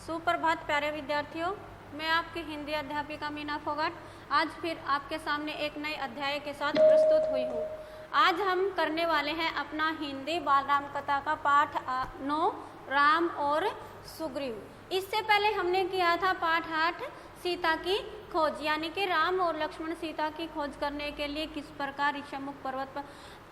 सुप्रभात प्यारे विद्यार्थियों, मैं आपकी हिंदी अध्यापिका मीना फोगाट आज फिर आपके सामने एक नए अध्याय के साथ प्रस्तुत हुई हूँ। आज हम करने वाले हैं अपना हिंदी बाल राम कथा का पाठ 9 राम और सुग्रीव। इससे पहले हमने किया था पाठ 8 सीता की खोज, यानी कि राम और लक्ष्मण सीता की खोज करने के लिए किस प्रकार ऋषमुख पर्वत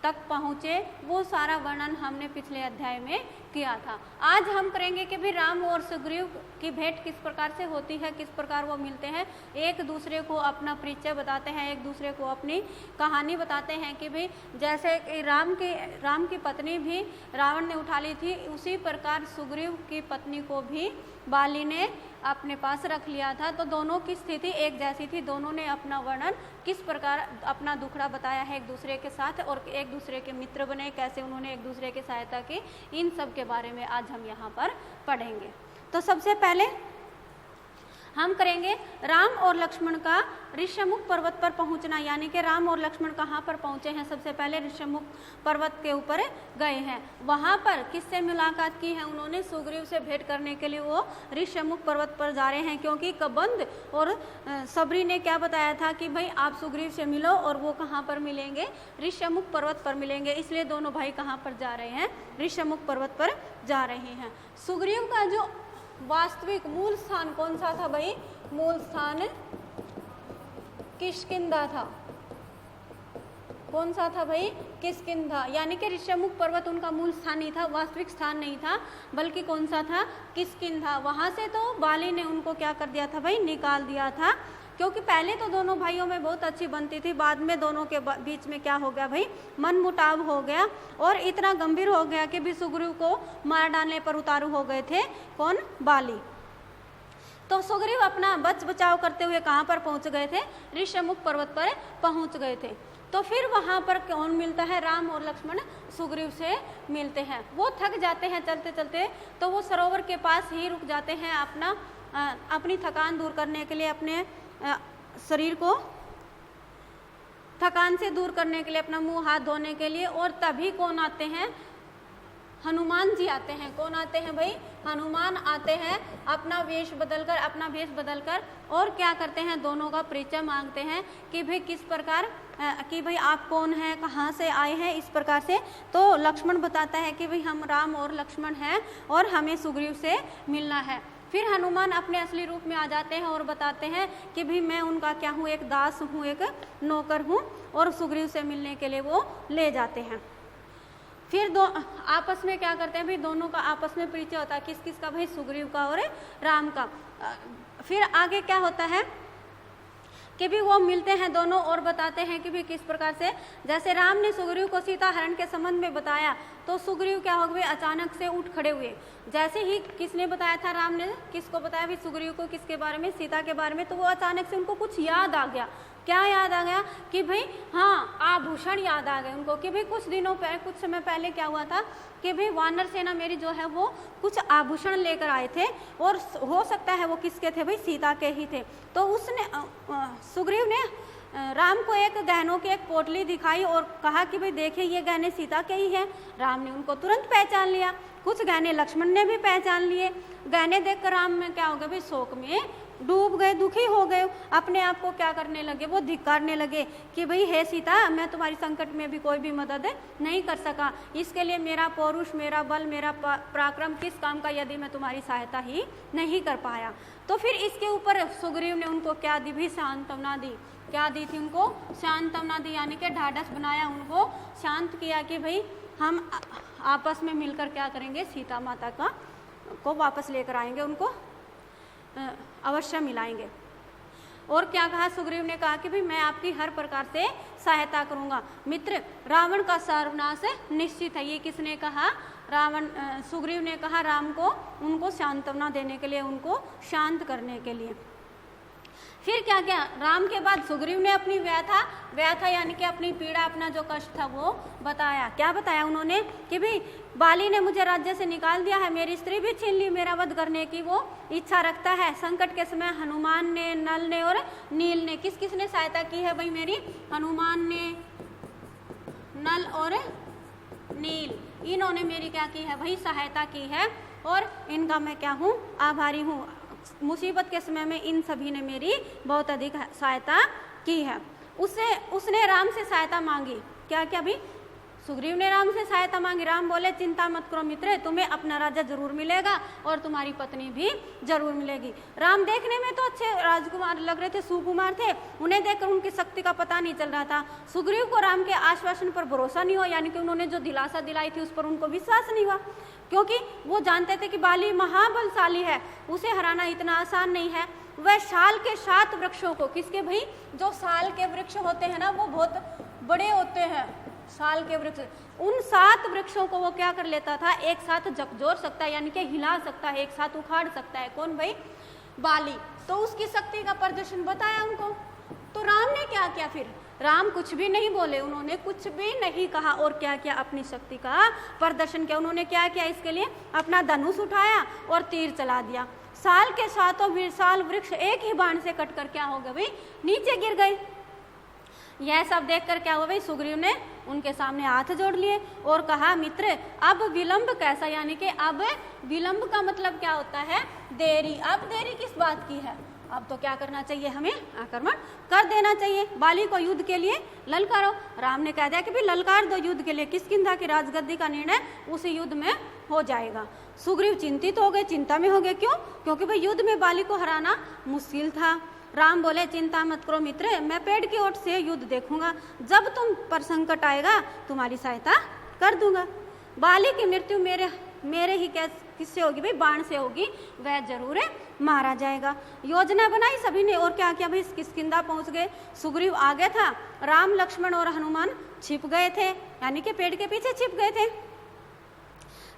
तक पहुँचे, वो सारा वर्णन हमने पिछले अध्याय में किया था। आज हम करेंगे कि भी राम और सुग्रीव की भेंट किस प्रकार से होती है, किस प्रकार वो मिलते हैं, एक दूसरे को अपना परिचय बताते हैं, एक दूसरे को अपनी कहानी बताते हैं कि भी जैसे कि राम की पत्नी भी रावण ने उठा ली थी, उसी प्रकार सुग्रीव की पत्नी को भी बाली ने अपने पास रख लिया था। तो दोनों की स्थिति एक जैसी थी, दोनों ने अपना वर्णन किस प्रकार अपना दुखड़ा बताया है एक दूसरे के साथ और एक दूसरे के मित्र बने, कैसे उन्होंने एक दूसरे की सहायता की, इन सब के बारे में आज हम यहाँ पर पढ़ेंगे। तो सबसे पहले हम करेंगे राम और लक्ष्मण का ऋषमुख पर्वत पर पहुंचना, यानी कि राम और लक्ष्मण कहाँ पर पहुंचे हैं। सबसे पहले ऋषमुख पर्वत के ऊपर गए हैं, वहां पर किससे मुलाकात की है उन्होंने, सुग्रीव से भेंट करने के लिए वो ऋषमुख पर्वत पर जा रहे हैं। क्योंकि कबंध और सबरी ने क्या बताया था कि भाई आप सुग्रीव से मिलो और वो कहाँ पर मिलेंगे, ऋषमुख पर्वत पर मिलेंगे। इसलिए दोनों भाई कहाँ पर जा रहे हैं, ऋषमुख पर्वत पर जा रहे हैं। सुग्रीव का जो वास्तविक मूल स्थान कौन सा था भाई, मूल स्थान किष्किंधा था। कौन सा था भाई, किष्किंधा, यानी कि ऋषमुख पर्वत उनका मूल स्थान नहीं था, वास्तविक स्थान नहीं था, बल्कि कौन सा था, किष्किंधा। वहां से तो बाली ने उनको क्या कर दिया था भाई, निकाल दिया था। क्योंकि पहले तो दोनों भाइयों में बहुत अच्छी बनती थी, बाद में दोनों के बीच में क्या हो गया भाई, मनमुटाव हो गया और इतना गंभीर हो गया कि भी सुग्रीव को मार डालने पर उतारू हो गए थे कौन, बाली। तो सुग्रीव अपना बचाव करते हुए कहाँ पर पहुंच गए थे, ऋषमुख पर्वत पर पहुंच गए थे। तो फिर वहां पर कौन मिलता है, राम और लक्ष्मण सुग्रीव से मिलते हैं। वो थक जाते हैं चलते चलते, तो वो सरोवर के पास ही रुक जाते हैं अपनी थकान दूर करने के लिए, अपने शरीर को थकान से दूर करने के लिए, अपना मुंह हाथ धोने के लिए। और तभी कौन आते हैं, हनुमान जी आते हैं। कौन आते हैं भाई, हनुमान आते हैं अपना वेश बदलकर और क्या करते हैं, दोनों का परिचय मांगते हैं कि भाई किस प्रकार कि भाई आप कौन हैं, कहाँ से आए हैं, इस प्रकार से। तो लक्ष्मण बताता है कि भाई हम राम और लक्ष्मण हैं और हमें सुग्रीव से मिलना है। फिर हनुमान अपने असली रूप में आ जाते हैं और बताते हैं कि भाई मैं उनका क्या हूँ, एक दास हूँ, एक नौकर हूँ, और सुग्रीव से मिलने के लिए वो ले जाते हैं। फिर दो आपस में क्या करते हैं भाई, दोनों का आपस में परिचय होता है, किस किस का भाई, सुग्रीव का और राम का। फिर आगे क्या होता है कि भी वो मिलते हैं दोनों और बताते हैं कि भी किस प्रकार से, जैसे राम ने सुग्रीव को सीता हरण के संबंध में बताया, तो सुग्रीव क्या हो गए, अचानक से उठ खड़े हुए। जैसे ही किसने बताया था, राम ने किसको बताया भी, सुग्रीव को, किसके बारे में, सीता के बारे में। तो वो अचानक से उनको कुछ याद आ गया। क्या याद आ गया कि भाई, हाँ, आभूषण याद आ गए उनको कि भाई कुछ समय पहले क्या हुआ था कि भाई वानर सेना मेरी जो है वो कुछ आभूषण लेकर आए थे, और हो सकता है वो किसके थे भाई, सीता के ही थे। तो उसने सुग्रीव ने राम को एक गहनों की एक पोटली दिखाई और कहा कि भाई देखिए ये गहने सीता के ही हैं। राम ने उनको तुरंत पहचान लिया। कुछ गहने लक्ष्मण ने भी पहचान लिए। गहने देखकर राम में क्या हो गया भाई, शोक में डूब गए, दुखी हो गए, अपने आप को क्या करने लगे, वो धिक्कारने लगे कि भाई हे सीता, मैं तुम्हारी संकट में भी कोई भी मदद नहीं कर सका। इसके लिए मेरा पौरुष, मेरा बल, मेरा पराक्रम किस काम का, यदि मैं तुम्हारी सहायता ही नहीं कर पाया। तो फिर इसके ऊपर सुग्रीव ने उनको क्या दी भी, सांत्वना दी। क्या दी थी उनको, सांत्वना दी, यानी कि ढाढ़स बनाया, उनको शांत किया कि भाई हम आपस में मिलकर क्या करेंगे, सीता माता को वापस लेकर आएंगे, उनको अवश्य मिलाएंगे। और क्या कहा सुग्रीव ने, कहा कि भाई मैं आपकी हर प्रकार से सहायता करूंगा। मित्र, रावण का सर्वनाश निश्चित है। ये किसने कहा, सुग्रीव ने कहा राम को, उनको सांत्वना देने के लिए, उनको शांत करने के लिए। फिर क्या क्या, राम के बाद सुग्रीव ने अपनी व्यथा यानी कि अपनी पीड़ा, अपना जो कष्ट था वो बताया। क्या बताया उन्होंने कि भाई बाली ने मुझे राज्य से निकाल दिया है, मेरी स्त्री भी छीन ली, मेरा वध करने की वो इच्छा रखता है। संकट के समय हनुमान ने, नल ने और नील ने, किस किस ने सहायता की है भाई मेरी, हनुमान ने, नल और नील, इन्होंने मेरी क्या की है भाई, सहायता की है। और इनका मैं क्या हूँ, आभारी हूँ। मुसीबत के समय में इन सभी ने मेरी बहुत अधिक सहायता की है। उसने राम से सहायता मांगी। क्या क्या भी, सुग्रीव ने राम से सहायता मांगी। राम बोले चिंता मत करो मित्र, तुम्हें अपना राजा जरूर मिलेगा और तुम्हारी पत्नी भी जरूर मिलेगी। राम देखने में तो अच्छे राजकुमार लग रहे थे, सुकुमार थे, उन्हें देखकर उनकी शक्ति का पता नहीं चल रहा था। सुग्रीव को राम के आश्वासन पर भरोसा नहीं हुआ, यानी कि उन्होंने जो दिलासा दिलाई थी उस पर उनको विश्वास नहीं हुआ, क्योंकि वो जानते थे कि बाली महाबलशाली है, उसे हराना इतना आसान नहीं है। वह साल के 7 वृक्षों को, किसके भाई, जो साल के वृक्ष होते हैं ना, वो बहुत बड़े होते हैं साल के वृक्ष, उन 7 वृक्षों को वो क्या कर लेता था, एक साथ झकझोर सकता है, यानी कि हिला सकता है, एक साथ उखाड़ सकता है। कौन भाई, बाली। तो उसकी शक्ति का प्रदर्शन बताया उनको। तो राम ने क्या किया, फिर राम कुछ भी नहीं बोले, उन्होंने कुछ भी नहीं कहा और क्या किया, अपनी शक्ति का प्रदर्शन किया। उन्होंने क्या किया, इसके लिए अपना धनुष उठाया और तीर चला दिया। साल के 7 विशाल वृक्ष एक ही बाण से कटकर क्या हो गए भाई, नीचे गिर गए। यह सब देखकर क्या हुआ भाई, सुग्रीव ने उनके सामने हाथ जोड़ लिए और कहा मित्र अब विलंब कैसा, यानी कि अब विलंब का मतलब क्या होता है, देरी। अब देरी किस बात की है, अब तो क्या करना चाहिए, हमें आक्रमण कर देना चाहिए, बाली को युद्ध के लिए ललकारो। राम ने कह दिया कि भाई ललकार दो युद्ध के लिए, किष्किंधा की राजगद्दी का निर्णय उसी युद्ध में हो जाएगा। सुग्रीव चिंतित हो गए, चिंता में हो गए। क्यों, क्योंकि भाई युद्ध में बाली को हराना मुश्किल था। राम बोले चिंता मत करो मित्र, मैं पेड़ की ओट से युद्ध देखूंगा, जब तुम पर संकट आएगा तुम्हारी सहायता कर दूंगा। बाली की मृत्यु मेरे ही किससे होगी भाई, बाण से होगी, वह जरूर मारा जाएगा। योजना बनाई सभी ने और क्या किया भाई, किष्किंधा पहुंच गए। सुग्रीव आगे था, राम लक्ष्मण और हनुमान छिप गए थे, यानी कि पेड़ के पीछे छिप गए थे।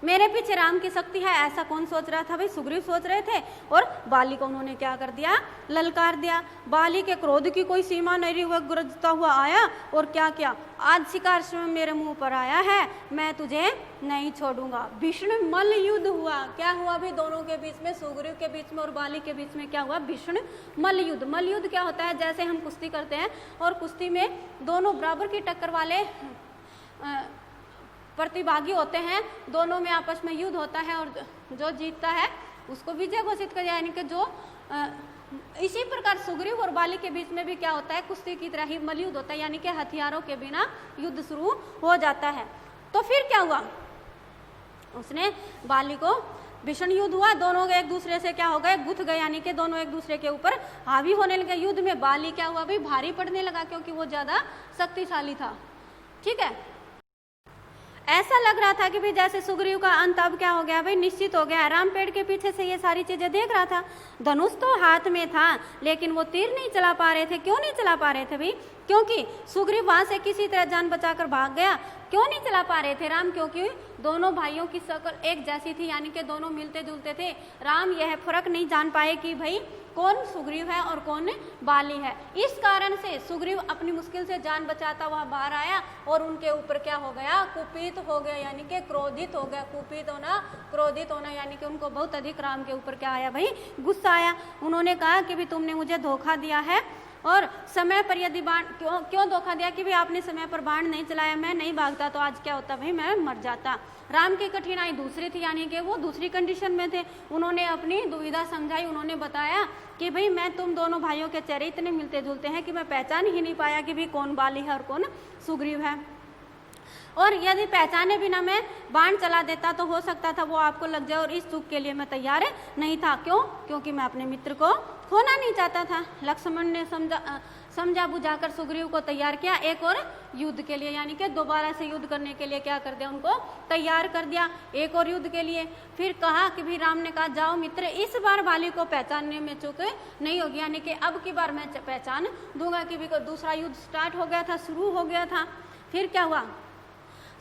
मेरे पीछे राम की शक्ति है, ऐसा कौन सोच रहा था भाई, सुग्रीव सोच रहे थे। और बाली को उन्होंने क्या कर दिया, ललकार दिया। बाली के क्रोध की कोई सीमा नहीं रही, वह गरजता हुआ आया और क्या किया, आज शिकार समय मेरे मुंह पर आया है, मैं तुझे नहीं छोड़ूंगा। भीषण मल्ल युद्ध हुआ। क्या हुआ भाई, दोनों के बीच में, सुग्रीव के बीच में और बाली के बीच में क्या हुआ, भीषण मल्ल युद्ध। मल्ल युद्ध क्या होता है, जैसे हम कुश्ती करते हैं और कुश्ती में दोनों बराबर की टक्कर वाले प्रतिभागी होते हैं, दोनों में आपस में युद्ध होता है और जो जीतता है उसको विजय घोषित कर, यानी कि जो इसी प्रकार सुग्रीव और बाली के बीच में भी क्या होता है, कुश्ती की तरह ही मल्लयुद्ध होता है, यानी कि हथियारों के बिना युद्ध शुरू हो जाता है। तो फिर क्या हुआ, उसने बाली को भीषण युद्ध हुआ, दोनों एक दूसरे से क्या हो गए, गुथ गए, यानी कि दोनों एक दूसरे के ऊपर हावी होने लगे। युद्ध में बाली क्या हुआ भाई, भारी पड़ने लगा, क्योंकि वो ज्यादा शक्तिशाली था। ठीक है, ऐसा लग रहा था कि भाई जैसे सुग्रीव का अंत अब क्या हो गया भाई, निश्चित हो गया। राम पेड़ के पीछे से ये सारी चीजें देख रहा था। धनुष तो हाथ में था लेकिन वो तीर नहीं चला पा रहे थे। क्यों नहीं चला पा रहे थे भाई, क्योंकि सुग्रीव वहां से किसी तरह जान बचाकर भाग गया। क्यों नहीं चला पा रहे थे राम, क्योंकि दोनों भाइयों की शक्ल एक जैसी थी, यानी कि दोनों मिलते जुलते थे। राम यह फर्क नहीं जान पाए कि भाई कौन सुग्रीव है और कौन बाली है। इस कारण से सुग्रीव अपनी मुश्किल से जान बचाता हुआ बाहर आया और उनके ऊपर क्या हो गया, कुपित हो गया, यानी कि क्रोधित हो गया। कुपित होना, क्रोधित होना, यानी कि उनको बहुत अधिक राम के ऊपर क्या आया भाई, गुस्सा आया। उन्होंने कहा कि भाई तुमने मुझे धोखा दिया है और समय पर यदि बाण क्यों धोखा दिया कि भाई आपने समय पर बाण नहीं चलाया, मैं नहीं भागता तो आज क्या होता भाई, मैं मर जाता। राम की कठिनाई दूसरी थी, यानी कि वो दूसरी कंडीशन में थे। उन्होंने अपनी दुविधा समझाई, उन्होंने बताया कि भाई मैं तुम दोनों भाइयों के चेहरे इतने मिलते जुलते हैं कि मैं पहचान ही नहीं पाया कि भाई कौन बाली है और कौन सुग्रीव है। और यदि पहचाने बिना मैं बाण चला देता तो हो सकता था वो आपको लग जाए, और इस चूक के लिए मैं तैयार नहीं था। क्यों, क्योंकि मैं अपने मित्र को खोना नहीं चाहता था। लक्ष्मण ने समझा बुझाकर सुग्रीव को तैयार किया एक और युद्ध के लिए, यानी कि दोबारा से युद्ध करने के लिए क्या कर दिया, उनको तैयार कर दिया एक और युद्ध के लिए। फिर कहा कि भी राम ने कहा जाओ मित्र, इस बार बाली को पहचानने में चूक नहीं होगी, यानी कि अब की बार मैं पहचान दूंगा। कि भी दूसरा युद्ध स्टार्ट हो गया था, शुरू हो गया था। फिर क्या हुआ,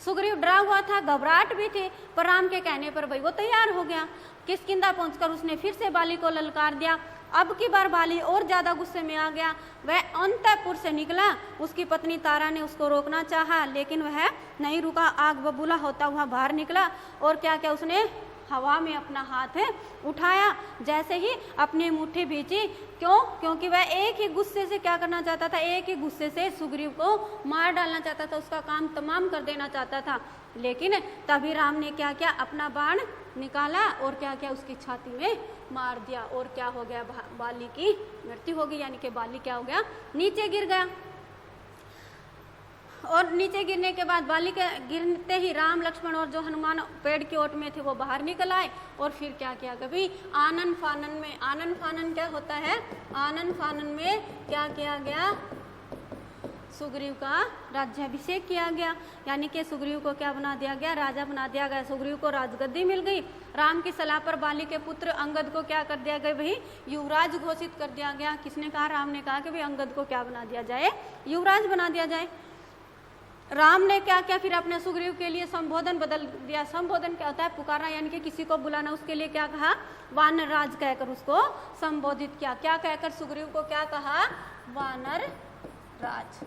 सुग्रीव डरा हुआ था, घबराहट भी थी, पर राम के कहने पर भाई वो तैयार हो गया। किष्किंधा पहुंचकर उसने फिर से बाली को ललकार दिया। अब की बार बाली और ज्यादा गुस्से में आ गया। वह अंतःपुर से निकला, उसकी पत्नी तारा ने उसको रोकना चाहा लेकिन वह नहीं रुका। आग बबूला होता हुआ बाहर निकला और क्या क्या उसने हवा में अपना हाथ उठाया, जैसे ही अपनी मुट्ठी भींची। क्यों, क्योंकि वह एक ही गुस्से से क्या करना चाहता था, एक ही गुस्से से सुग्रीव को मार डालना चाहता था, उसका काम तमाम कर देना चाहता था। लेकिन तभी राम ने क्या किया, अपना बाण निकाला और क्या किया, उसकी छाती में मार दिया और क्या हो गया, बाली की मृत्यु हो गई, यानी कि बाली क्या हो गया, नीचे गिर गया। और नीचे गिरने के बाद बाली के गिरते ही राम लक्ष्मण और जो हनुमान पेड़ की ओट में थे वो बाहर निकल आए और फिर क्या किया, कभी आनन फानन में, आनन फानन क्या होता है, आनन फानन में क्या किया गया, सुग्रीव का राज्याभिषेक किया गया, यानी कि सुग्रीव को क्या बना दिया गया, राजा बना दिया गया। सुग्रीव को राजगद्दी मिल गई। राम की सलाह पर बाली के पुत्र अंगद को क्या कर दिया गया भाई, युवराज घोषित कर दिया गया। किसने कहा, राम ने कहा कि भाई अंगद को क्या बना दिया जाए, युवराज बना दिया जाए। राम ने क्या किया, फिर अपने सुग्रीव के लिए संबोधन बदल दिया। संबोधन क्या होता है, पुकारना, यानी कि किसी को बुलाना। उसके लिए क्या कहा, वानर राज कहकर उसको संबोधित किया। क्या कहकर, सुग्रीव को क्या कहा, वानर राज,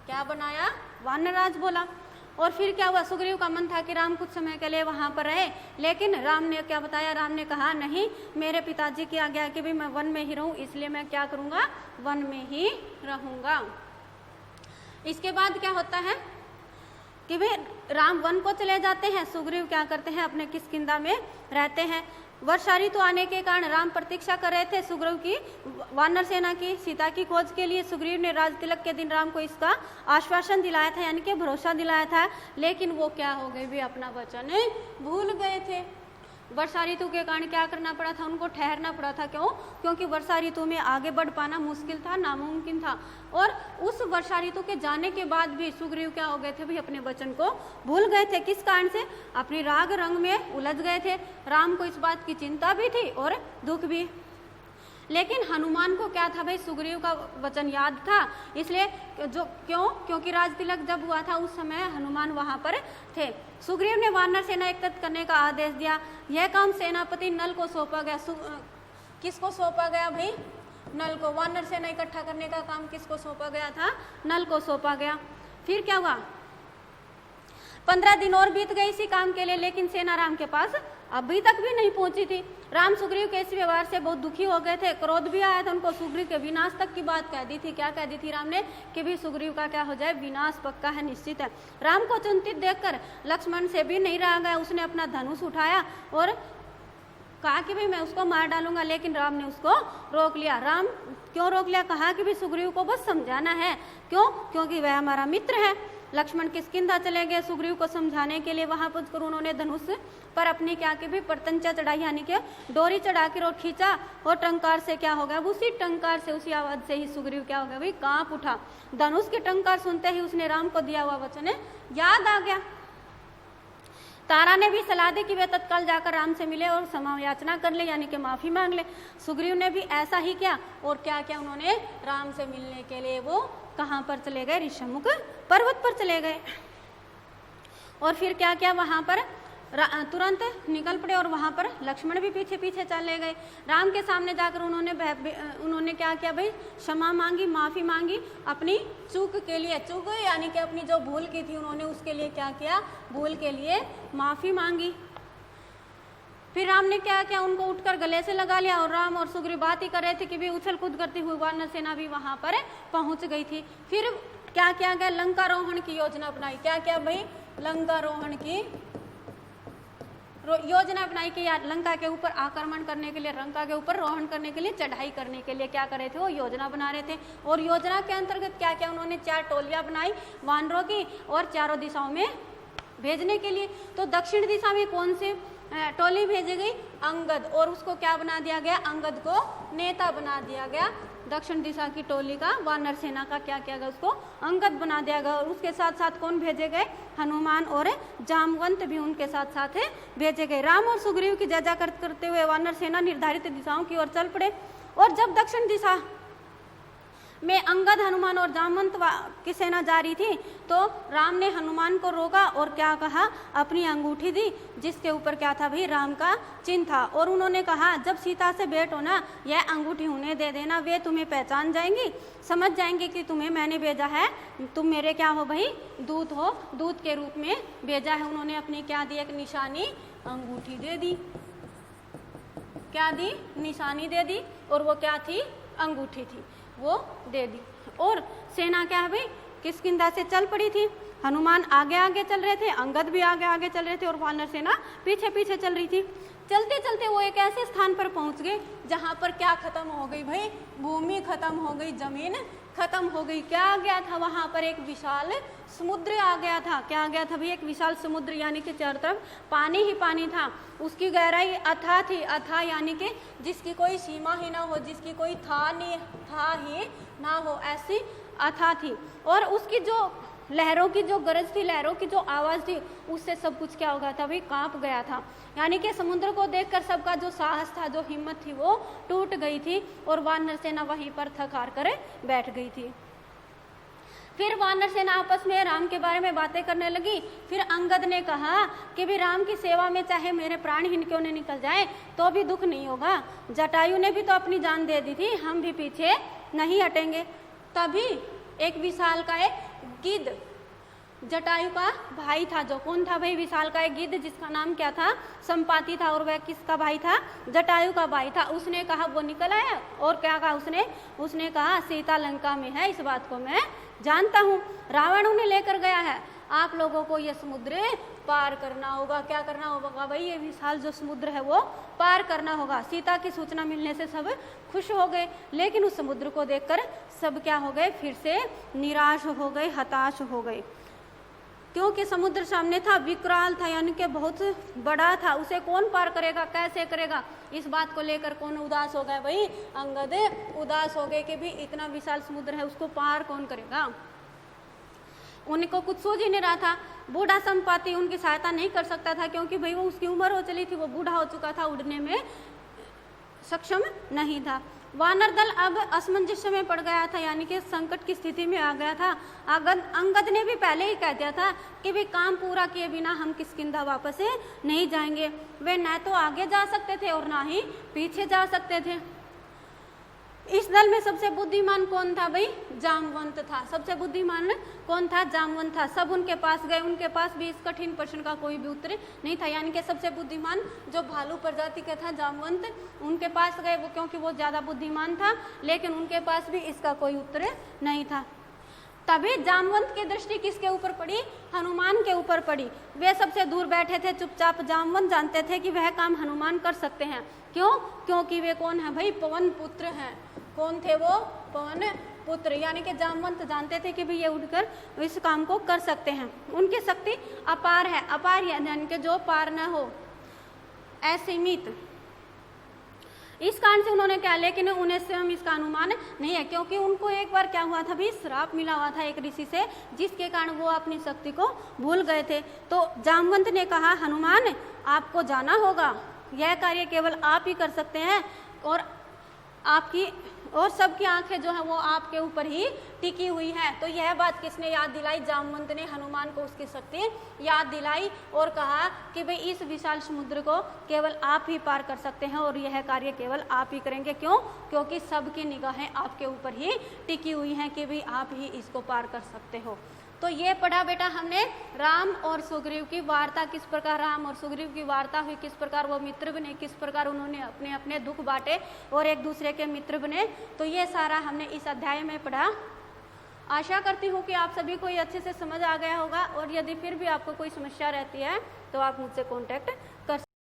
क्या बनाया, वानर राज बोला। और फिर क्या हुआ, सुग्रीव का मन था कि राम कुछ समय के लिए वहां पर रहे, लेकिन राम ने क्या बताया, राम ने कहा नहीं, मेरे पिताजी की आज्ञा है कि भाई मैं वन में ही रहूं, इसलिए मैं क्या करूंगा, वन में ही रहूंगा। इसके बाद क्या होता है कि भाई राम वन को चले जाते हैं, सुग्रीव क्या करते हैं, अपने किष्किंधा में रहते हैं। वर्षा ऋतु आने के कारण राम प्रतीक्षा कर रहे थे सुग्रीव की, वानर सेना की, सीता की खोज के लिए। सुग्रीव ने राज तिलक के दिन राम को इसका आश्वासन दिलाया था, यानी कि भरोसा दिलाया था, लेकिन वो क्या हो गए भी, अपना वचन भूल गए थे। वर्षा ऋतु के कारण क्या करना पड़ा था, उनको ठहरना पड़ा था। क्यों, क्योंकि वर्षा ऋतु में आगे बढ़ पाना मुश्किल था, नामुमकिन था। और उस वर्षा ऋतु के जाने के बाद भी सुग्रीव क्या हो गए थे, भी अपने वचन को भूल गए थे। किस कारण से, अपनी राग रंग में उलझ गए थे। राम को इस बात की चिंता भी थी और दुख भी। लेकिन हनुमान को क्या था भाई, सुग्रीव का वचन याद था, इसलिए क्योंकि राज तिलक जब हुआ था उस समय हनुमान वहां पर थे। सुग्रीव ने वानर सेना एकत्रित करने का आदेश दिया। यह काम सेनापति नल को सौंपा गया। किसको सौंपा गया भाई, नल को। वानर सेना इकट्ठा करने का काम किसको सौंपा गया था, नल को सौंपा गया। फिर क्या हुआ, 15 दिन और बीत गए इसी काम के लिए, लेकिन सेना राम के पास अभी तक भी नहीं पहुंची थी। राम सुग्रीव के इस व्यवहार से बहुत दुखी हो गए थे, क्रोध भी आया था उनको। सुग्रीव के विनाश तक की बात कह दी थी। क्या कह दी थी राम ने, कि भी सुग्रीव का क्या हो जाए, विनाश पक्का है, निश्चित है। राम को चिंतित देखकर लक्ष्मण से भी नहीं रहा गया। उसने अपना धनुष उठाया और कहा कि भाई मैं उसको मार डालूंगा, लेकिन राम ने उसको रोक लिया। राम क्यों रोक लिया, कहा कि भाई सुग्रीव को बस समझाना है। क्यों, क्योंकि वह हमारा मित्र है। लक्ष्मण किष्किंधा चले गए सुग्रीव को समझाने के लिए। वहां पहुंचकर उन्होंने धनुष पर अपनी क्या की भी प्रत्यंचा चढ़ाई, यानी कि डोरी चढ़ाकर और खींचा, और टंकार से क्या हो गया, उसी टंकार से, उसी आवाज से ही सुग्रीव क्या हो गया भाई, कांप उठा। धनुष की टंकार सुनते ही उसने राम को दिया हुआ वचन याद आ गया। तारा ने भी सलाह दी कि वे तत्काल जाकर राम से मिले और क्षमा याचना कर ले, यानी कि माफी मांग ले। सुग्रीव ने भी ऐसा ही किया और क्या किया, उन्होंने राम से मिलने के लिए वो कहाँ पर चले गए, ऋषमुख पर्वत पर चले गए। और फिर क्या किया, वहां पर तुरंत निकल पड़े और वहां पर लक्ष्मण भी पीछे पीछे चले गए। राम के सामने जाकर उन्होंने क्या किया भाई, क्षमा मांगी, माफी मांगी अपनी चूक के लिए। चूक यानी कि अपनी जो भूल की थी, उन्होंने उसके लिए क्या किया, भूल के लिए माफी मांगी। फिर राम ने क्या किया, उनको उठकर गले से लगा लिया और राम और सुग्रीव बात ही कर रहे थे कि भी उछल कूद करती हुई वानर सेना भी वहां पर पहुंच गई थी। फिर क्या किया गया, लंकारोहण की योजना बनाई। क्या किया भाई, लंकारोहण की योजना बनाई कि यार लंका के ऊपर आक्रमण करने के लिए, लंका के ऊपर रोहण करने के लिए, चढ़ाई करने के लिए क्या कर रहे थे, वो योजना बना रहे थे। और योजना के अंतर्गत क्या किया, उन्होंने 4 टोलियां बनाई वानरों की और चारों दिशाओं में भेजने के लिए। तो दक्षिण दिशा में कौन से टोली भेजी गई, अंगद, और उसको क्या बना दिया गया, अंगद को नेता बना दिया गया। दक्षिण दिशा की टोली का, वानर सेना का क्या किया गया, उसको अंगद बना दिया गया। और उसके साथ साथ कौन भेजे गए, हनुमान और जामवंत भी उनके साथ साथ भेजे गए। राम और सुग्रीव की जय जयकार करते हुए वानर सेना निर्धारित दिशाओं की ओर चल पड़े। और जब दक्षिण दिशा में अंगद, हनुमान और जामवंत की सेना जा रही थी, तो राम ने हनुमान को रोका और क्या कहा, अपनी अंगूठी दी जिसके ऊपर क्या था भाई, राम का चिन्ह था। और उन्होंने कहा जब सीता से भेंट हो ना, यह अंगूठी उन्हें दे देना, वे तुम्हें पहचान जाएंगी, समझ जाएंगे कि तुम्हें मैंने भेजा है, तुम मेरे क्या हो भाई, दूत हो, दूत के रूप में भेजा है। उन्होंने अपनी क्या दी, एक निशानी अंगूठी दे दी। क्या दी, निशानी दे दी, और वो क्या थी, अंगूठी थी, वो दे दी। और सेना क्या है भाई, किष्किंधा से चल पड़ी थी। हनुमान आगे आगे चल रहे थे, अंगद भी आगे आगे चल रहे थे और वानर सेना पीछे पीछे चल रही थी। चलते चलते वो एक ऐसे स्थान पर पहुंच गए जहां पर क्या खत्म हो गई भाई, भूमि खत्म हो गई, जमीन खत्म हो गई। क्या आ गया था वहां पर, एक विशाल समुद्र आ गया था। क्या आ गया था भाई, एक विशाल समुद्र, यानी कि चारों तरफ पानी ही पानी था। उसकी गहराई अथाह थी, अथाह यानी कि जिसकी कोई सीमा ही ना हो, जिसकी कोई था ही ना हो, ऐसी अथाह थी। और उसकी जो लहरों की जो गरज थी, लहरों की जो आवाज़ थी, उससे सब कुछ क्या हो गया था भाई, कांप गया था। यानी कि समुद्र को देखकर सबका जो साहस था, जो हिम्मत थी, वो टूट गई थी और वानर सेना वहीं पर थक हार कर बैठ गई थी। फिर वानर सेना आपस में राम के बारे में बातें करने लगी। फिर अंगद ने कहा कि भी राम की सेवा में चाहे मेरे प्राण ही क्यों न निकल जाए तो भी दुख नहीं होगा। जटायु ने भी तो अपनी जान दे दी थी, हम भी पीछे नहीं हटेंगे। तभी एक विशाल का एक गिद्ध, जटायु का भाई था, जो कौन था भाई, विशाल का एक गिद्ध जिसका नाम क्या था, संपाति था। और वह किसका भाई था, जटायु का भाई था। उसने कहा, वो निकल आया और क्या कहा उसने कहा सीता लंका में है, इस बात को मैं जानता हूँ, रावण उन्हें लेकर गया है, आप लोगों को ये समुद्र पार करना होगा। क्या करना होगा भाई, ये विशाल जो समुद्र है वो पार करना होगा। सीता की सूचना मिलने से सब खुश हो गए, लेकिन उस समुद्र को देखकर सब क्या हो गए, फिर से निराश हो गए, हताश हो गए, क्योंकि समुद्र सामने था, विकराल था, यानी कि बहुत बड़ा था, उसे कौन पार करेगा, कैसे करेगा, इस बात को लेकर कौन उदास हो गया भाई, अंगद उदास हो गए कि भी इतना विशाल समुद्र है, उसको पार कौन करेगा। उनको कुछ सूझ ही नहीं रहा था। बूढ़ा संपाति उनकी सहायता नहीं कर सकता था, क्योंकि भाई वो उसकी उम्र हो चली थी, वो बूढ़ा हो चुका था, उड़ने में सक्षम नहीं था। वानर दल अब असमंजस्य में पड़ गया था, यानी कि संकट की स्थिति में आ गया था। अंगद ने भी पहले ही कह दिया था कि भी काम पूरा किए बिना हम किष्किंधा वापस नहीं जाएंगे। वे न तो आगे जा सकते थे और ना ही पीछे जा सकते थे। इस दल में सबसे बुद्धिमान कौन था भाई, जामवंत था। सबसे बुद्धिमान कौन था, जामवंत था। सब उनके पास गए, उनके पास भी इस कठिन प्रश्न का कोई भी उत्तर नहीं था। यानी कि सबसे बुद्धिमान जो भालू प्रजाति का था जामवंत, उनके पास गए वो, क्योंकि वो ज्यादा बुद्धिमान था, लेकिन उनके पास भी इसका कोई उत्तर नहीं था। तभी जामवंत की दृष्टि किसके ऊपर पड़ी, हनुमान के ऊपर पड़ी। वे सबसे दूर बैठे थे चुपचाप। जामवंत जानते थे कि वह काम हनुमान कर सकते हैं। क्यों, क्योंकि वे कौन है भाई, पवन पुत्र हैं। कौन थे वो, पवन पुत्र। यानी कि जामवंत जानते थे कि भाई ये उठकर इस काम को कर सकते हैं। उनकी शक्ति अपार है, अपार यानी कि जो पार न हो, असीमित। इस कारण से उन्होंने क्या, लेकिन उन्हें स्वयं इसका अनुमान नहीं है, क्योंकि उनको एक बार क्या हुआ था भी, श्राप मिला हुआ था एक ऋषि से, जिसके कारण वो अपनी शक्ति को भूल गए थे। तो जामवंत ने कहा, हनुमान आपको जाना होगा, यह कार्य केवल आप ही कर सकते हैं, और आपकी और सबकी आंखें जो है वो आपके ऊपर ही टिकी हुई है। तो यह बात किसने याद दिलाई, जामवंत ने हनुमान को उसकी शक्ति याद दिलाई और कहा कि भाई इस विशाल समुद्र को केवल आप ही पार कर सकते हैं और यह कार्य केवल आप ही करेंगे। क्यों, क्योंकि सबकी निगाहें आपके ऊपर ही टिकी हुई हैं कि भाई आप ही इसको पार कर सकते हो। तो ये पढ़ा बेटा हमने राम और सुग्रीव की वार्ता, किस प्रकार राम और सुग्रीव की वार्ता हुई, किस प्रकार वो मित्र बने, किस प्रकार उन्होंने अपने अपने दुख बांटे और एक दूसरे के मित्र बने। तो ये सारा हमने इस अध्याय में पढ़ा। आशा करती हूँ कि आप सभी को ये अच्छे से समझ आ गया होगा, और यदि फिर भी आपको कोई समस्या रहती है तो आप मुझसे कॉन्टैक्ट